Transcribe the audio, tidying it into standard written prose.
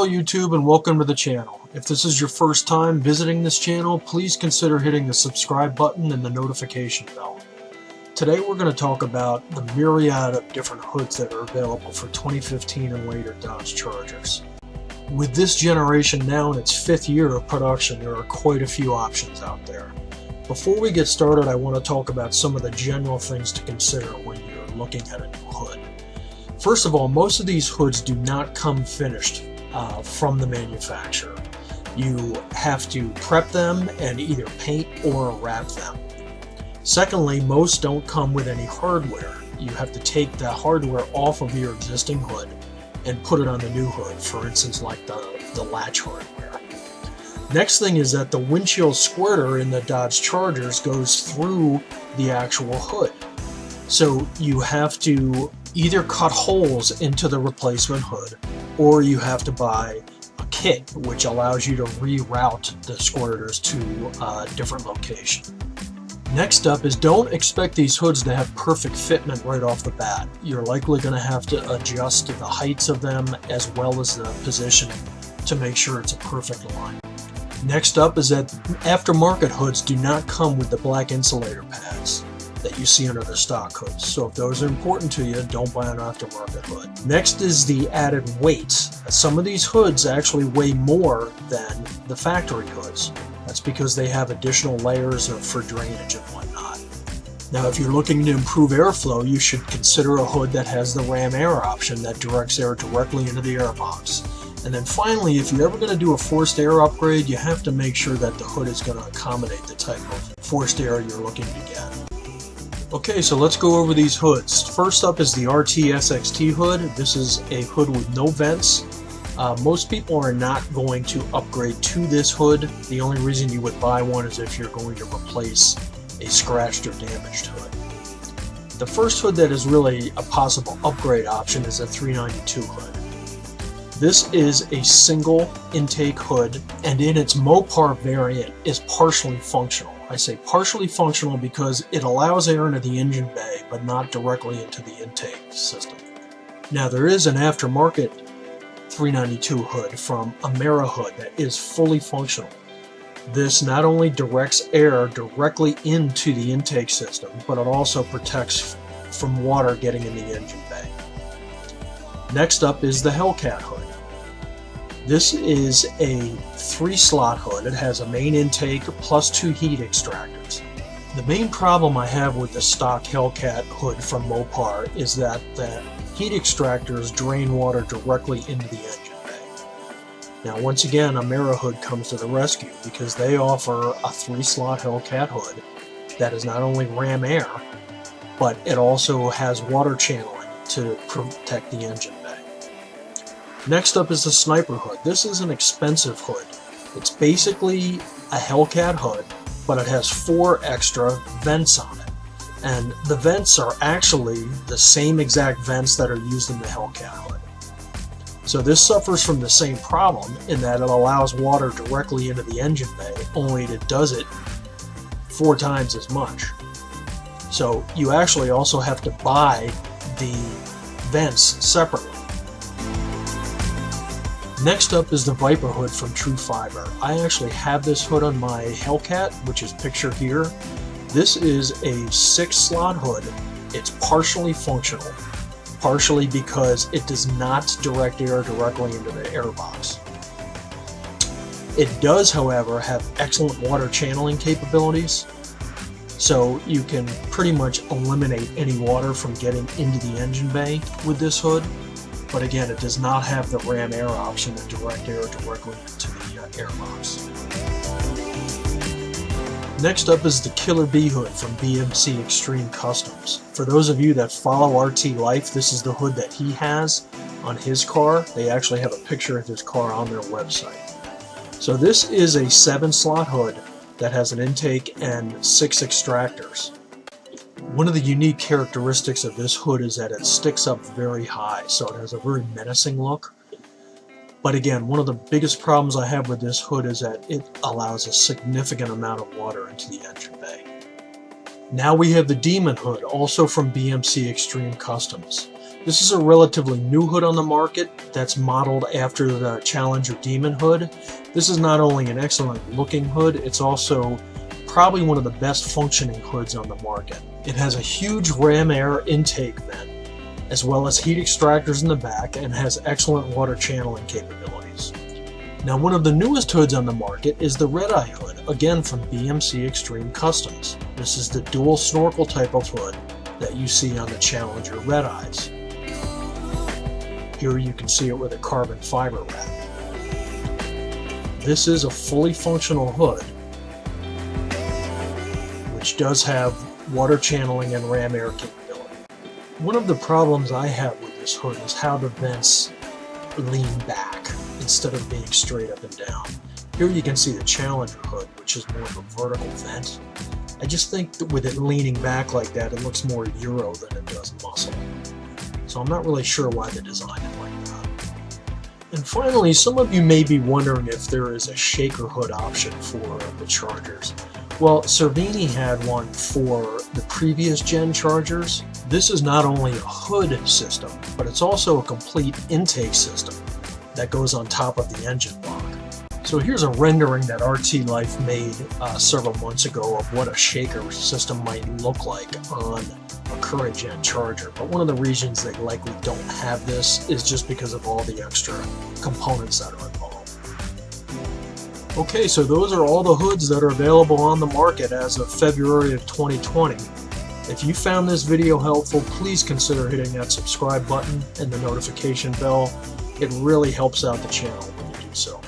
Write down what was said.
Hello YouTube and welcome to the channel. If this is your first time visiting this channel, please consider hitting the subscribe button and the notification bell. Today we're going to talk about the myriad of different hoods that are available for 2015 and later Dodge Chargers. With this generation now in its 5th year of production, there are quite a few options out there. Before we get started, I want to talk about some of the general things to consider when you're looking at a new hood. First of all, most of these hoods do not come finished from the manufacturer. You have to prep them and either paint or wrap them. Secondly, most don't come with any hardware. You have to take the hardware off of your existing hood and put it on the new hood, for instance like the latch hardware. Next thing is that the windshield squirter in the Dodge Chargers goes through the actual hood. So you have to either cut holes into the replacement hood, or you have to buy a kit which allows you to reroute the squirters to a different location. Next up is, don't expect these hoods to have perfect fitment right off the bat. You're likely going to have to adjust the heights of them as well as the positioning to make sure it's a perfect alignment. Next up is that aftermarket hoods do not come with the black insulator pads that you see under the stock hoods. So if those are important to you, don't buy an aftermarket hood. Next is the added weight. Some of these hoods actually weigh more than the factory hoods. That's because they have additional layers for drainage and whatnot. Now if you're looking to improve airflow, you should consider a hood that has the ram air option that directs air directly into the air box. And then finally, if you're ever going to do a forced air upgrade, you have to make sure that the hood is going to accommodate the type of forced air you're looking to get. Okay, so let's go over these hoods. First up is the RT SXT hood. This is a hood with no vents. Most people are not going to upgrade to this hood. The only reason you would buy one is if you're going to replace a scratched or damaged hood. The first hood that is really a possible upgrade option is a 392 hood. This is a single intake hood, and in its Mopar variant is partially functional. I say partially functional because it allows air into the engine bay, but not directly into the intake system. Now there is an aftermarket 392 hood from Amerihood that is fully functional. This not only directs air directly into the intake system, but it also protects from water getting in the engine bay. Next up is the Hellcat hood. This is a 3-slot hood. It has a main intake plus 2 heat extractors. The main problem I have with the stock Hellcat hood from Mopar is that the heat extractors drain water directly into the engine bay. Now once again, Amerihood comes to the rescue because they offer a 3-slot Hellcat hood that is not only ram air, but it also has water channeling to protect the engine bay. Next up is the Sniper hood. This is an expensive hood. It's basically a Hellcat hood, but it has 4 extra vents on it. And the vents are actually the same exact vents that are used in the Hellcat hood. So this suffers from the same problem in that it allows water directly into the engine bay, only it does it 4 times as much. So you actually also have to buy the vents separately. Next up is the Viper hood from True Fiber. I actually have this hood on my Hellcat, which is pictured here. This is a 6-slot hood. It's partially functional, partially because it does not direct air directly into the airbox. It does, however, have excellent water channeling capabilities, so you can pretty much eliminate any water from getting into the engine bay with this hood. But again, it does not have the ram air option to direct air directly into the airbox. Next up is the Killer B hood from BMC Extreme Customs. For those of you that follow RT Life, this is the hood that he has on his car. They actually have a picture of his car on their website. So this is a 7-slot hood that has an intake and 6 extractors. One of the unique characteristics of this hood is that it sticks up very high, so it has a very menacing look. But again, one of the biggest problems I have with this hood is that it allows a significant amount of water into the engine bay. Now we have the Demon hood, also from BMC Extreme Customs. This is a relatively new hood on the market that's modeled after the Challenger Demon hood. This is not only an excellent looking hood, it's also probably one of the best functioning hoods on the market. It has a huge ram air intake vent, as well as heat extractors in the back, and has excellent water channeling capabilities. Now, one of the newest hoods on the market is the Red Eye hood, again from BMC Extreme Customs. This is the dual snorkel type of hood that you see on the Challenger Red Eyes. Here you can see it with a carbon fiber wrap. This is a fully functional hood, which does have water channeling and ram air capability. One of the problems I have with this hood is how the vents lean back instead of being straight up and down. Here you can see the Challenger hood, which is more of a vertical vent. I just think that with it leaning back like that, it looks more Euro than it does muscle. So I'm not really sure why they designed it like that. And finally, some of you may be wondering if there is a shaker hood option for the Chargers. Well, Cervini had one for the previous gen Chargers. This is not only a hood system, but it's also a complete intake system that goes on top of the engine block. So here's a rendering that RT Life made several months ago of what a shaker system might look like on a current gen Charger. But one of the reasons they likely don't have this is just because of all the extra components that are involved. Okay, so those are all the hoods that are available on the market as of February of 2020. If you found this video helpful, please consider hitting that subscribe button and the notification bell. It really helps out the channel when you do so.